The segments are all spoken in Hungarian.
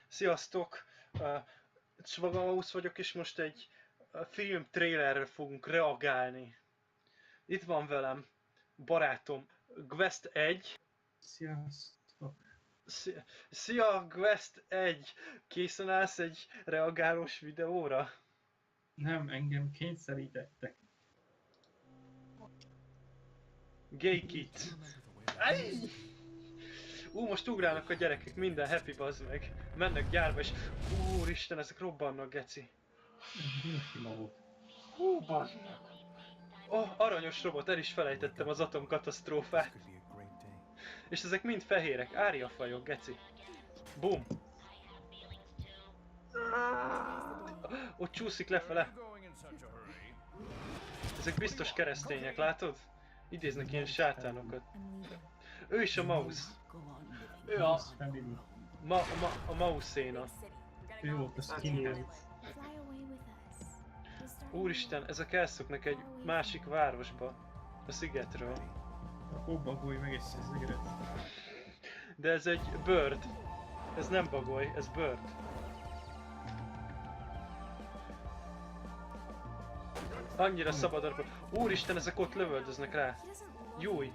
Sziasztok! Csvagamaus vagyok, és most egy film trailerre fogunk reagálni. Itt van velem barátom Gwest 1. Sziasztok! Szia Gwest 1! Készen állsz egy reagálós videóra? Nem, engem kényszerítettek. Gay Kids. Most ugrálnak a gyerekek, minden happy, bazd meg. Mennek gyárba és úristen, ezek robbannak, geci. Sima volt. Bazd meg. Aranyos robot, el is felejtettem az atomkatasztrófát. És ezek mind fehérek, árjafajok, geci. Bum. Ott csúszik lefele. Ezek biztos keresztények, látod? Idéznek ilyen sátánokat. Ő is a mouse. Ő a mouse-éna. Ő volt a skinny. Úristen, ezek elszoknak egy másik városba. A szigetről. Akkor bagolj meg egy sziget. De ez egy bird. Ez nem bagoly, ez bird. Annyira szabad arra. Úristen, ezek ott lövöldöznek rá. Júj!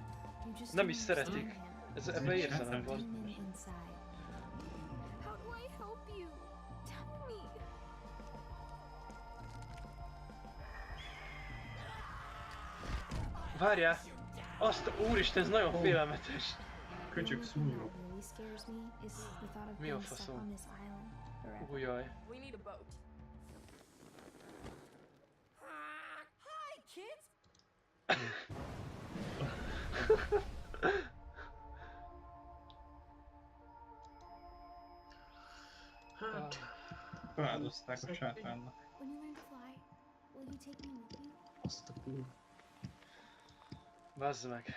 Nem is szeretik. Ebben érzelem van. Várjál! Azt, úristen, ez nagyon félelmetes. Köcsög szúnyog. Mi a faszom? Újjaj. Hát... Feláldozták a sátánnak. Azt a kurva. Bazd meg.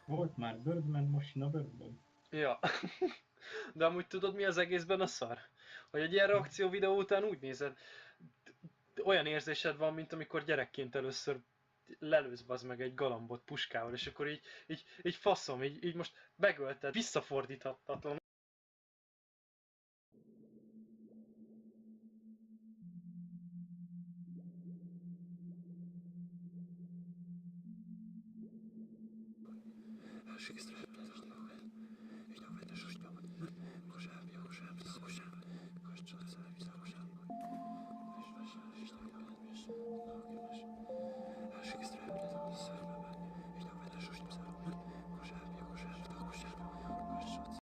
Volt már Birdman, most jön a Birdman. Ja. De amúgy tudod, mi az egészben a szar? Hogy egy ilyen reakció videó után úgy nézed, olyan érzésed van, mint amikor gyerekként először lelősz bazd meg egy galambot puskával, és akkor így faszom, így most megölted, visszafordíthatatlan. Sikstra.